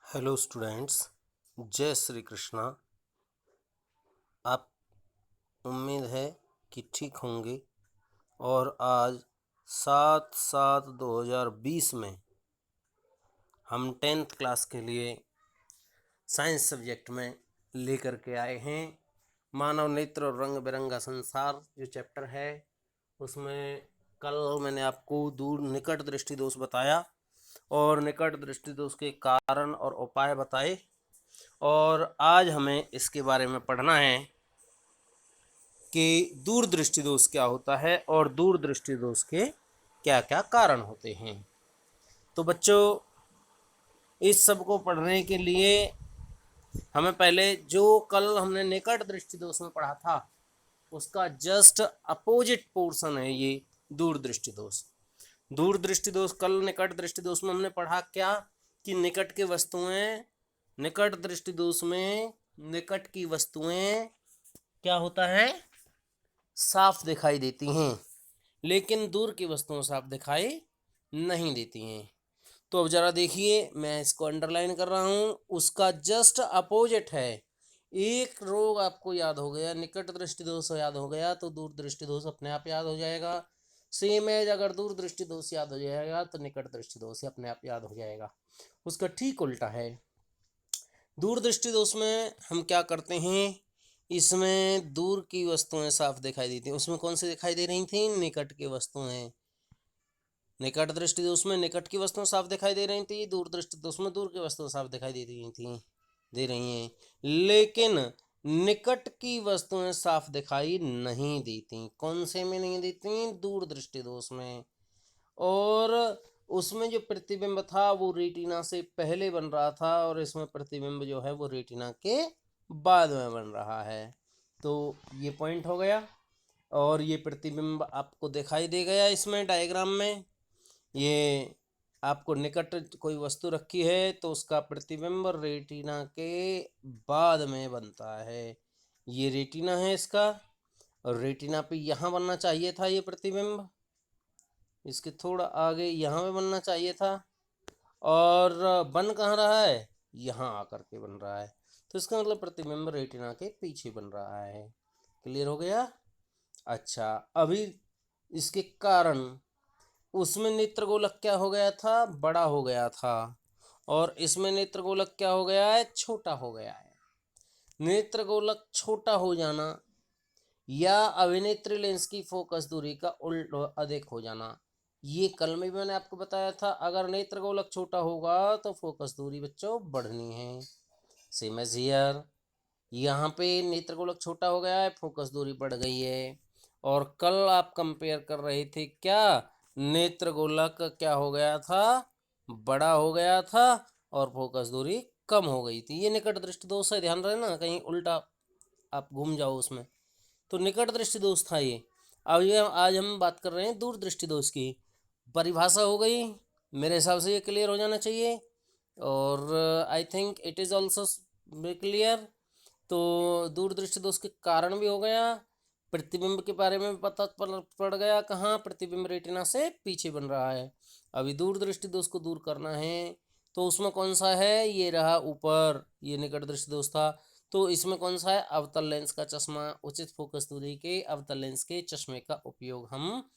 Hello students, जय श्री कृष्णा। आप उम्मीद है कि ठीक होंगे। और आज 7/7/2020 में हम 10th क्लास के लिए साइंस सब्जेक्ट में लेकर के आए हैं मानव नेत्र और रंग बिरंगा संसार जो चैप्टर है। उसमें कल मैंने आपको दूर निकट दृष्टि दोष बताया और निकट दृष्टि दोष के कारण और उपाय बताए। और आज हमें इसके बारे में पढ़ना है कि दूर दृष्टि दोष क्या होता है और दूर दृष्टि दोष के क्या क्या कारण होते हैं। तो बच्चों, इस सब को पढ़ने के लिए हमें पहले जो कल हमने निकट दृष्टि दोष में पढ़ा था उसका जस्ट अपोजिट पोर्शन है ये दूर दृष्टि दोष। दूर दृष्टि दोष कल निकट दृष्टि दोष में हमने पढ़ा क्या कि निकट के वस्तुएं, निकट दृष्टि दोष में निकट की वस्तुएं क्या होता है, साफ दिखाई देती हैं, लेकिन दूर की वस्तुएं साफ दिखाई नहीं देती हैं। तो अब जरा देखिए, मैं इसको अंडरलाइन कर रहा हूं, उसका जस्ट अपोजिट है। एक रोग आपको याद हो गया, निकट दृष्टि दोष याद हो गया तो दूर दृष्टि दोष अपने आप याद हो जाएगा। सेम एज अगर दूर दृष्टि दोष याद हो जाएगा तो निकट दृष्टि दोष अपने आप याद हो जाएगा। उसका ठीक उल्टा है। दूर दृष्टि दोष में हम क्या करते हैं, इसमें दूर की वस्तुएं साफ दिखाई देती हैं। उसमें कौन सी दिखाई दे रही थी, निकट की वस्तुएं। निकट दृष्टि दोष में निकट की वस्तुएं साफ दिखाई दे रही थी, दूर दृष्टि दोष में दूर की वस्तुएं साफ दिखाई दे रही हैं। लेकिन निकट की वस्तुएं साफ दिखाई नहीं देती। कौन से में नहीं देती, दूर दृष्टि दोष में। और उसमें जो प्रतिबिंब था वो रेटिना से पहले बन रहा था और इसमें प्रतिबिंब जो है वो रेटिना के बाद में बन रहा है। तो ये पॉइंट हो गया। और ये प्रतिबिंब आपको दिखाई दे गया इसमें डायग्राम में। ये आपको निकट कोई वस्तु रखी है तो उसका प्रतिबिंब रेटिना के बाद में बनता है। ये रेटिना है इसका, और रेटिना पे यहाँ बनना चाहिए था ये प्रतिबिंब, इसके थोड़ा आगे यहाँ पे बनना चाहिए था। और बन कहाँ रहा है, यहाँ आकर के बन रहा है। तो इसका मतलब प्रतिबिंब रेटिना के पीछे बन रहा है। क्लियर हो गया। अच्छा, अभी इसके कारण उसमें नेत्रगोलक क्या हो गया था, बड़ा हो गया था, और इसमें नेत्रगोलक क्या हो गया है, छोटा हो गया है। नेत्रगोलक छोटा हो जाना या अभिनेत्री लेंस की फोकस दूरी का उल्ट अधिक हो जाना, ये कल में भी मैंने आपको बताया था। अगर नेत्रगोलक छोटा होगा तो फोकस दूरी बच्चों बढ़नी है। सेम एज हियर, यहाँ पे नेत्रगोलक छोटा हो गया है, फोकस दूरी बढ़ गई है। और कल आप कंपेयर कर रहे थे क्या, नेत्रगोलक क्या हो गया था, बड़ा हो गया था और फोकस दूरी कम हो गई थी। ये निकट दृष्टि दोष है, ध्यान रहे ना कहीं उल्टा आप घूम जाओ उसमें। तो निकट दृष्टि दोष था ये। अब ये आज हम बात कर रहे हैं दूर दृष्टि दोष की। परिभाषा हो गई मेरे हिसाब से, ये क्लियर हो जाना चाहिए। और I think it is also clear. तो दूर दृष्टि दोष के कारण भी हो गया, प्रतिबिंब के बारे में पता पड़ गया, कहाँ प्रतिबिंब रेटिना से पीछे बन रहा है। अभी दूर दृष्टि दोष को दूर करना है तो उसमें कौन सा है, ये रहा ऊपर, ये निकट दृष्टि दोष था। तो इसमें कौन सा है, अवतल लेंस का चश्मा। उचित फोकस दूरी के अवतल लेंस के चश्मे का उपयोग हम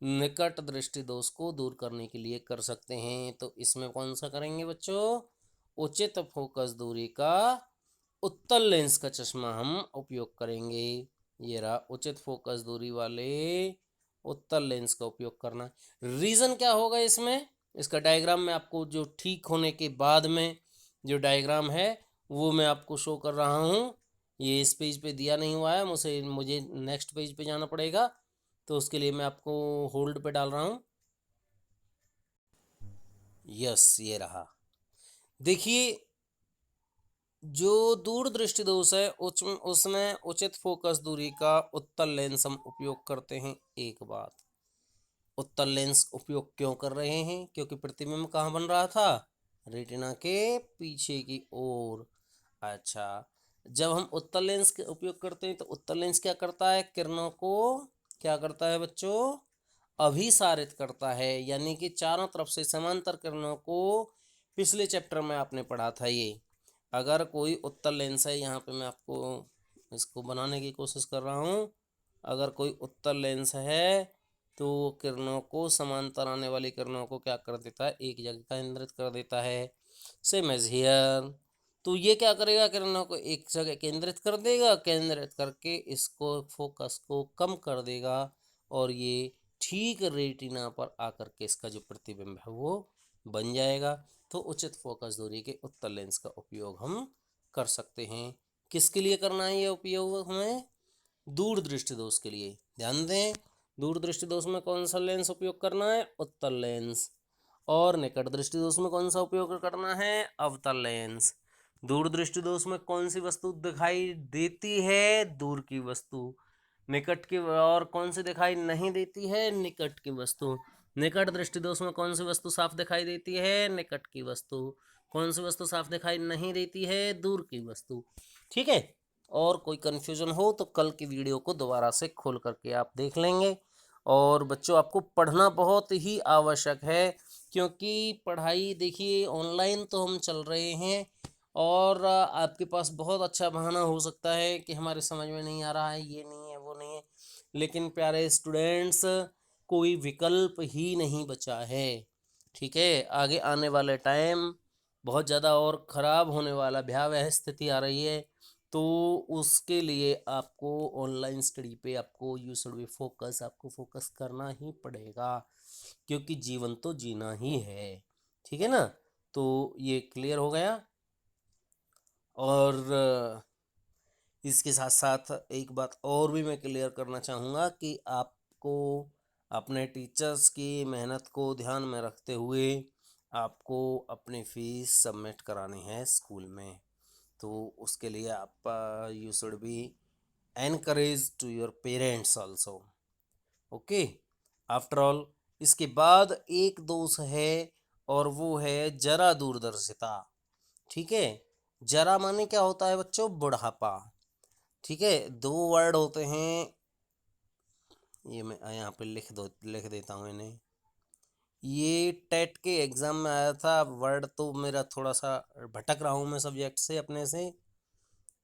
निकट दृष्टि दोष को दूर करने के लिए कर सकते हैं। तो इसमें कौन सा करेंगे बच्चों, उचित फोकस दूरी का उत्तल लेंस का चश्मा हम उपयोग करेंगे। ये रहा उचित फोकस दूरी वाले उत्तल लेंस का उपयोग करना। रीज़न क्या होगा इसमें, इसका डायग्राम में आपको जो ठीक होने के बाद में जो डायग्राम है वो मैं आपको शो कर रहा हूँ। ये इस पेज पे दिया नहीं हुआ है, मुझे नेक्स्ट पेज पे जाना पड़ेगा, तो उसके लिए मैं आपको होल्ड पे डाल रहा हूँ। यस, ये रहा। देखिए, जो दूर दृष्टि दोष है उसमें उचित फोकस दूरी का उत्तल लेंस हम उपयोग करते हैं। एक बात, उत्तल लेंस उपयोग क्यों कर रहे हैं, क्योंकि प्रतिबिंब कहाँ बन रहा था, रेटिना के पीछे की ओर। अच्छा, जब हम उत्तल लेंस के उपयोग करते हैं तो उत्तल लेंस क्या करता है, किरणों को क्या करता है बच्चों, अभिसारित करता है, यानी कि चारों तरफ से समांतर किरणों को पिछले चैप्टर में आपने पढ़ा था ये, अगर कोई उत्तल लेंस है, यहाँ पे मैं आपको इसको बनाने की कोशिश कर रहा हूँ। अगर कोई उत्तल लेंस है तो किरणों को, समांतर आने वाली किरणों को क्या कर देता है, एक जगह केंद्रित कर देता है। सेम एज हियर, तो ये क्या करेगा, किरणों को एक जगह केंद्रित कर देगा, केंद्रित करके इसको फोकस को कम कर देगा और ये ठीक रेटिना पर आकर के इसका जो प्रतिबिंब है वो बन जाएगा। तो उचित फोकस दूरी के उत्तल लेंस का उपयोग हम कर सकते हैं। किसके लिए करना है ये उपयोग हमें, दूरदृष्टि दोष के लिए। ध्यान दें, दूरदृष्टि दोष में कौन सा लेंस उपयोग करना है, उत्तल लेंस। और निकट दृष्टि दोष में कौन सा उपयोग करना है, अवतल लेंस। दूर दृष्टि दोष में कौन सी वस्तु दिखाई देती है, दूर की वस्तु। निकट की, और कौन सी दिखाई नहीं देती है, निकट की वस्तु। निकट दृष्टि दोष में कौन सी वस्तु साफ दिखाई देती है, निकट की वस्तु। कौन सी वस्तु साफ दिखाई नहीं देती है, दूर की वस्तु। ठीक है, और कोई कन्फ्यूजन हो तो कल की वीडियो को दोबारा से खोल करके आप देख लेंगे। और बच्चों, आपको पढ़ना बहुत ही आवश्यक है, क्योंकि पढ़ाई देखिए ऑनलाइन तो हम चल रहे हैं, और आपके पास बहुत अच्छा बहाना हो सकता है कि हमारे समझ में नहीं आ रहा है, ये नहीं है, वो नहीं है, लेकिन प्यारे स्टूडेंट्स, कोई विकल्प ही नहीं बचा है। ठीक है, आगे आने वाले टाइम बहुत ज़्यादा और ख़राब होने वाला, भयावह स्थिति आ रही है, तो उसके लिए आपको ऑनलाइन स्टडी पे आपको यू शुड बी फोकस, आपको फोकस करना ही पड़ेगा, क्योंकि जीवन तो जीना ही है। ठीक है ना, तो ये क्लियर हो गया। और इसके साथ साथ एक बात और भी मैं क्लियर करना चाहूँगा कि आपको अपने टीचर्स की मेहनत को ध्यान में रखते हुए आपको अपनी फ़ीस सबमिट करानी है स्कूल में। तो उसके लिए आप you should be encourage to your parents also. Okay, after all इसके बाद एक दोष है, और वो है जरा दूरदर्शिता। ठीक है, जरा माने क्या होता है बच्चों, बुढ़ापा। ठीक है, दो वर्ड होते हैं, ये मैं यहाँ पे लिख देता हूँ इन्हें। ये टेट के एग्ज़ाम में आया था, वर्ड तो मेरा थोड़ा सा भटक रहा हूँ मैं सब्जेक्ट से अपने से।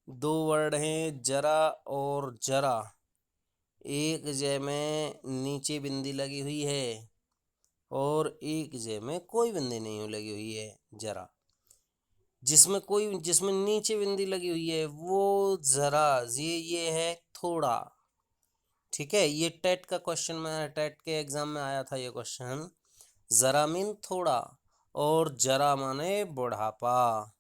दो वर्ड हैं, जरा और जरा। एक जय में नीचे बिंदी लगी हुई है, और एक जय में कोई बिंदी नहीं लगी हुई है, जरा। जिसमें नीचे बिंदी लगी हुई है वो जरा, ये है थोड़ा। ठीक है, ये टेट का क्वेश्चन में, टेट के एग्जाम में आया था ये क्वेश्चन। जरा मीन थोड़ा, और जरा माने बुढ़ापा।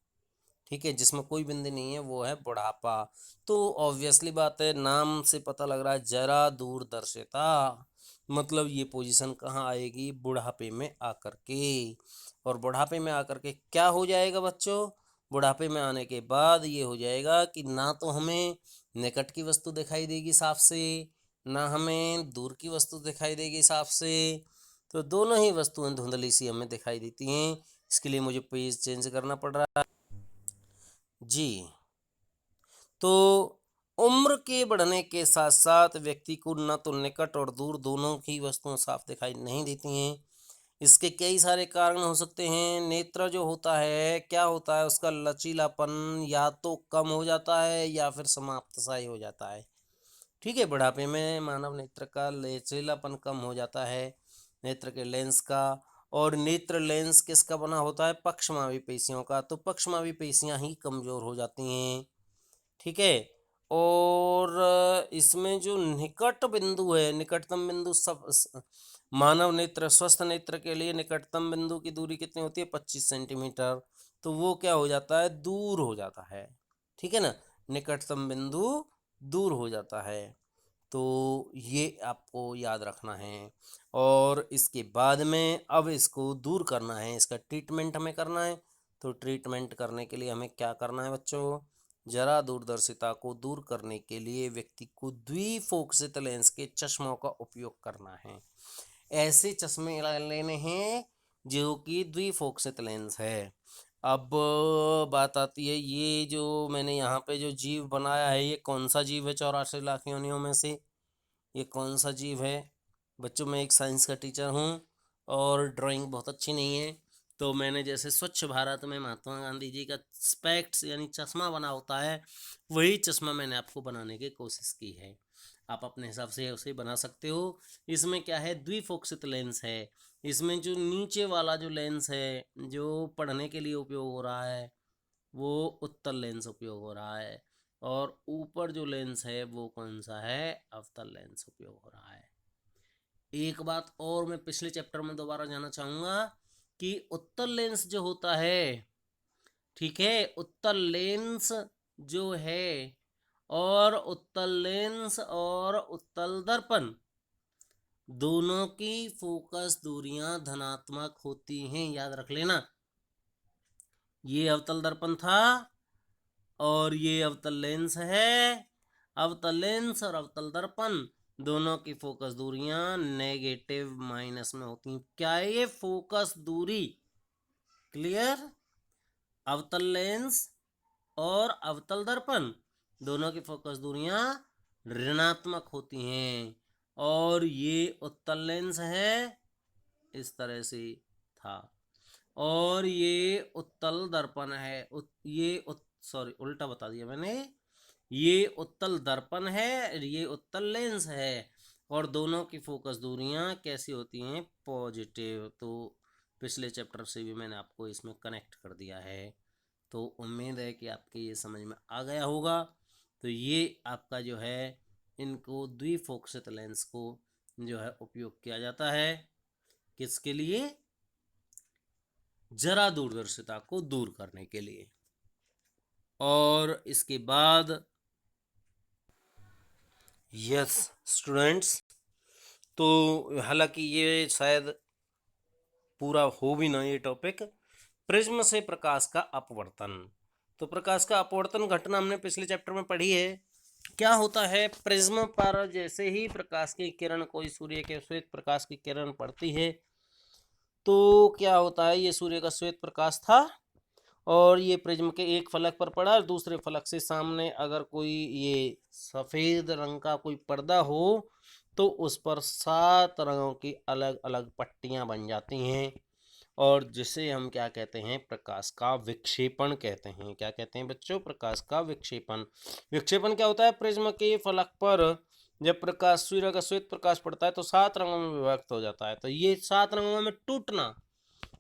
ठीक है, जिसमें कोई बिंदी नहीं है वो है बुढ़ापा। तो ऑब्वियसली बात है, नाम से पता लग रहा है जरा दूरदर्शिता, मतलब ये पोजीशन कहाँ आएगी, बुढ़ापे में आकर के। और बुढ़ापे में आकर के क्या हो जाएगा बच्चों, बुढ़ापे में आने के बाद ये हो जाएगा कि ना तो हमें निकट की वस्तु दिखाई देगी साफ से, ना हमें दूर की वस्तु दिखाई देगी साफ से, तो दोनों ही वस्तुएं धुंधली सी हमें दिखाई देती हैं। इसके लिए मुझे पेज चेंज करना पड़ रहा है जी। तो उम्र के बढ़ने के साथ साथ व्यक्ति को न तो निकट और दूर दोनों की वस्तुएं साफ दिखाई नहीं देती हैं। इसके कई सारे कारण हो सकते हैं। नेत्र जो होता है, क्या होता है, उसका लचीलापन या तो कम हो जाता है या फिर समाप्त सा ही हो जाता है। ठीक है, बुढ़ापे में मानव नेत्र का लचीलापन कम हो जाता है, नेत्र के लेंस का। और नेत्र लेंस किसका बना होता है, पक्षमावी पेशियों का, तो पक्षमावी पेशियां ही कमजोर हो जाती हैं। ठीक है, और इसमें जो निकट बिंदु है, निकटतम बिंदु, मानव नेत्र, स्वस्थ नेत्र के लिए निकटतम बिंदु की दूरी कितनी होती है, 25 सेंटीमीटर। तो वो क्या हो जाता है, दूर हो जाता है। ठीक है ना, निकटतम बिंदु दूर हो जाता है। तो ये आपको याद रखना है। और इसके बाद में अब इसको दूर करना है, इसका ट्रीटमेंट हमें करना है। तो ट्रीटमेंट करने के लिए हमें क्या करना है बच्चों, जरा दूरदर्शिता को दूर करने के लिए व्यक्ति को द्विफोकसित लेंस के चश्मों का उपयोग करना है। ऐसे चश्मे लेने हैं जो कि द्विफोकसित लेंस है। अब बात आती है, ये जो मैंने यहाँ पे जो जीव बनाया है, ये कौन सा जीव है 84 लाख योनियों में से, ये कौन सा जीव है बच्चों। मैं एक साइंस का टीचर हूँ और ड्राइंग बहुत अच्छी नहीं है, तो मैंने जैसे स्वच्छ भारत में महात्मा गांधी जी का स्पेक्ट्स यानी चश्मा बना होता है, वही चश्मा मैंने आपको बनाने की कोशिश की है। आप अपने हिसाब से उसे बना सकते हो। इसमें क्या है, द्विफोक्सित लेंस है। इसमें जो नीचे वाला जो लेंस है जो पढ़ने के लिए उपयोग हो रहा है वो उत्तल लेंस उपयोग हो रहा है, और ऊपर जो लेंस है वो कौन सा है, अवतल लेंस उपयोग हो रहा है। एक बात और मैं पिछले चैप्टर में दोबारा जानना चाहूँगा कि उत्तल लेंस जो होता है, ठीक है, उत्तल लेंस जो है और उत्तल लेंस और उत्तल दर्पण दोनों की फोकस दूरियां धनात्मक होती हैं, याद रख लेना। ये अवतल दर्पण था और ये अवतल लेंस है। अवतल लेंस और अवतल दर्पण दोनों की फोकस दूरियां नेगेटिव माइनस में होती हैं। क्या है ये फोकस दूरी, क्लियर? अवतल लेंस और अवतल दर्पण दोनों की फोकस दूरियां ऋणात्मक होती हैं, और ये उत्तल लेंस है, इस तरह से था, और ये उत्तल दर्पण है। सॉरी, उल्टा बता दिया मैंने। ये उत्तल दर्पण है, ये उत्तल लेंस है, और दोनों की फोकस दूरियां कैसी होती हैं, पॉजिटिव। तो पिछले चैप्टर से भी मैंने आपको इसमें कनेक्ट कर दिया है। तो उम्मीद है कि आपके ये समझ में आ गया होगा। तो ये आपका जो है, इनको द्विफोकसित लेंस को जो है उपयोग किया जाता है, किसके लिए, जरा दूरदर्शिता को दूर करने के लिए। और इसके बाद यस स्टूडेंट्स, तो हालांकि ये शायद पूरा हो भी ना ये टॉपिक, प्रिज्म से प्रकाश का अपवर्तन। तो प्रकाश का अपवर्तन घटना हमने पिछले चैप्टर में पढ़ी है। क्या होता है, प्रिज्म पर जैसे ही प्रकाश की किरण, कोई सूर्य के श्वेत प्रकाश की किरण पड़ती है, तो क्या होता है, ये सूर्य का श्वेत प्रकाश था और ये प्रिज्म के एक फलक पर पड़ा, और दूसरे फलक से सामने अगर कोई ये सफ़ेद रंग का कोई पर्दा हो तो उस पर 7 रंगों की अलग अलग पट्टियां बन जाती हैं, और जिसे हम क्या कहते हैं, प्रकाश का विक्षेपण कहते हैं। क्या कहते हैं बच्चों, प्रकाश का विक्षेपण। विक्षेपण क्या होता है, प्रिज्म के फलक पर जब प्रकाश, सूर्य का श्वेत प्रकाश पड़ता है तो 7 रंगों में विभक्त हो जाता है। तो ये 7 रंगों में टूटना,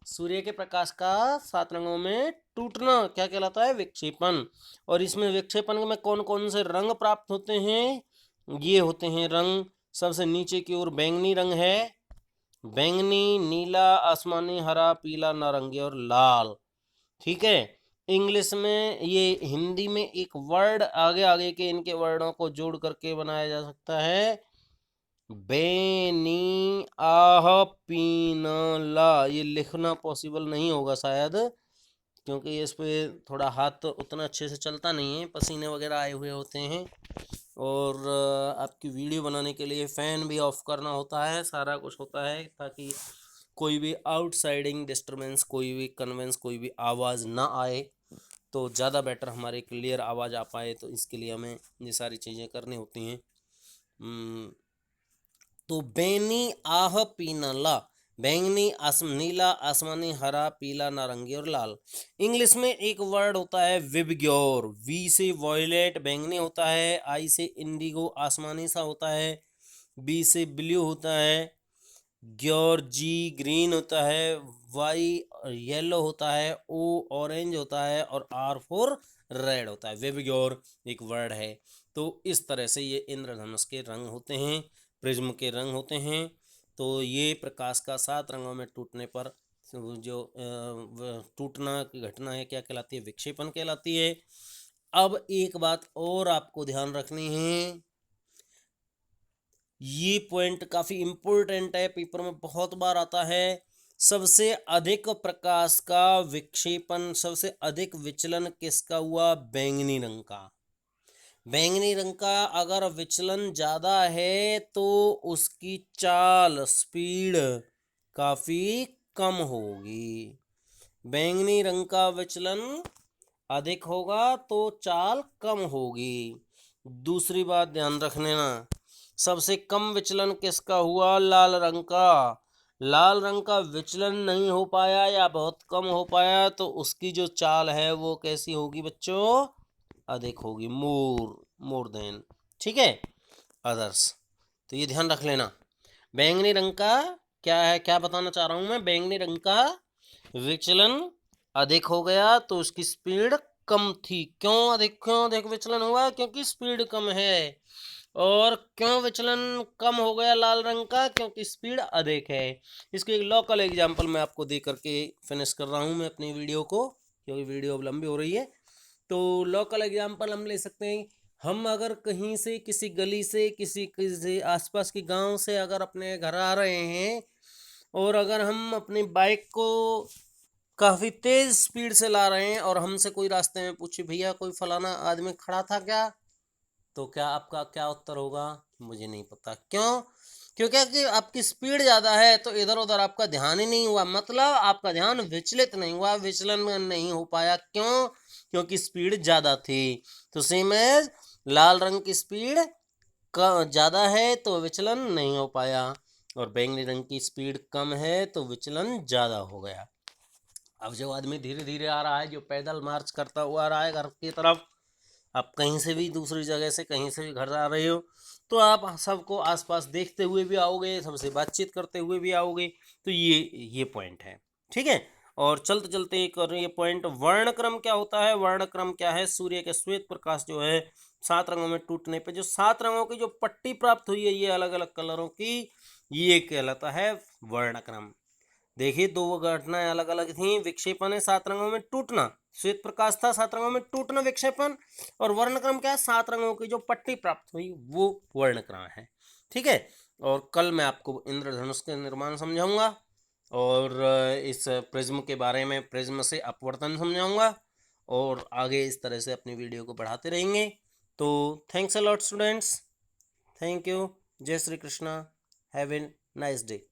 सूर्य के प्रकाश का 7 रंगों में टूटना क्या कहलाता है, विक्षेपण। और इसमें विक्षेपण में कौन कौन से रंग प्राप्त होते हैं, ये होते हैं रंग, सबसे नीचे की ओर बैंगनी रंग है, बैंगनी, नीला, आसमानी, हरा, पीला, नारंगी और लाल, ठीक है। इंग्लिश में ये, हिंदी में एक वर्ड आगे आगे के इनके वर्डों को जोड़ करके बनाया जा सकता है, बेनी आह पीनला। ये लिखना पॉसिबल नहीं होगा शायद, क्योंकि इस पे थोड़ा हाथ तो उतना अच्छे से चलता नहीं है, पसीने वगैरह आए हुए होते हैं, और आपकी वीडियो बनाने के लिए फ़ैन भी ऑफ करना होता है, सारा कुछ होता है, ताकि कोई भी आउटसाइडिंग डिस्टरबेंस, कोई भी कन्वेंस, कोई भी आवाज़ ना आए, तो ज़्यादा बेटर हमारी क्लियर आवाज़ आ पाए। तो इसके लिए हमें ये सारी चीज़ें करनी होती हैं। तो बैनी आह पीनला, बैंगनी, नीला, आसमानी, हरा, पीला, नारंगी और लाल। इंग्लिश में एक वर्ड होता है विबग्योर, वी से वॉयलेट बैंगनी होता है, आई से इंडिगो आसमानी सा होता है, बी से ब्लू होता है, ग्योर जी ग्रीन होता है, वाई येलो होता है, ओ ऑरेंज होता है, और आर फॉर रेड होता है। विबग्योर एक वर्ड है। तो इस तरह से ये इंद्रधनुष के रंग होते हैं, प्रिज्म के रंग होते हैं। तो ये प्रकाश का 7 रंगों में टूटने पर जो टूटना की घटना है, क्या कहलाती है, विक्षेपण कहलाती है। अब एक बात और आपको ध्यान रखनी है, ये पॉइंट काफ़ी इम्पोर्टेंट है, पेपर में बहुत बार आता है। सबसे अधिक प्रकाश का विक्षेपण, सबसे अधिक विचलन किसका हुआ, बैंगनी रंग का। बैंगनी रंग का अगर विचलन ज़्यादा है तो उसकी चाल, स्पीड काफ़ी कम होगी। बैंगनी रंग का विचलन अधिक होगा तो चाल कम होगी। दूसरी बात ध्यान रखने ना, सबसे कम विचलन किसका हुआ, लाल रंग का। लाल रंग का विचलन नहीं हो पाया या बहुत कम हो पाया तो उसकी जो चाल है वो कैसी होगी बच्चों? अधिक होगी, मोर देन। ठीक है, अदर्स। तो ये ध्यान रख लेना। बैंगनी रंग का क्या है, क्या बताना चाह रहा हूं मैं? बैंगनी रंग का विचलन अधिक हो गया तो उसकी स्पीड कम थी। क्यों अधिक विचलन हुआ? क्योंकि स्पीड कम है। और क्यों विचलन कम हो गया लाल रंग का? क्योंकि स्पीड अधिक है। इसके एक लोकल एग्जांपल मैं आपको दे करके फिनिश कर रहा हूं मैं अपनी वीडियो को, क्योंकि वीडियो अब लंबी हो रही है। तो लोकल एग्जांपल हम ले सकते हैं। हम अगर कहीं से, किसी गली से, किसी आसपास के गांव से अगर अपने घर आ रहे हैं और अगर हम अपनी बाइक को काफ़ी तेज़ स्पीड से ला रहे हैं और हमसे कोई रास्ते में पूछे, भैया कोई फलाना आदमी खड़ा था क्या? तो क्या आपका क्या उत्तर होगा? मुझे नहीं पता। क्यों? क्योंकि आपकी स्पीड ज़्यादा है तो इधर उधर आपका ध्यान ही नहीं हुआ, मतलब आपका ध्यान विचलित नहीं हुआ, विचलन नहीं हो पाया। क्यों? क्योंकि स्पीड ज़्यादा थी। तो सेम एज लाल रंग की स्पीड ज़्यादा है तो विचलन नहीं हो पाया, और बैंगनी रंग की स्पीड कम है तो विचलन ज़्यादा हो गया। अब जो आदमी धीरे धीरे आ रहा है, जो पैदल मार्च करता हुआ आ रहा है घर की तरफ, आप कहीं से भी, दूसरी जगह से कहीं से भी घर आ रहे हो, तो आप सबको आसपास देखते हुए भी आओगे, सबसे बातचीत करते हुए भी आओगे। तो ये पॉइंट है। ठीक है। और चलते चलते एक और ये पॉइंट, वर्णक्रम क्या होता है? वर्णक्रम क्या है? सूर्य के श्वेत प्रकाश जो है 7 रंगों में टूटने पे जो 7 रंगों की जो पट्टी प्राप्त हुई है, ये अलग अलग कलरों की, ये कहलाता है वर्णक्रम। देखिए, दो घटनाएं अलग अलग थी। विक्षेपण है 7 रंगों में टूटना, श्वेत प्रकाश था 7 रंगों में टूटना विक्षेपण, और वर्णक्रम क्या है? 7 रंगों की जो पट्टी प्राप्त हुई वो वर्णक्रम है। ठीक है। और कल मैं आपको इंद्रधनुष के निर्माण समझाऊंगा और इस प्रिज्म के बारे में, प्रिज्म से अपवर्तन समझाऊंगा, और आगे इस तरह से अपनी वीडियो को बढ़ाते रहेंगे। तो thanks a lot students, thank you, जय Shri Krishna, have a nice day.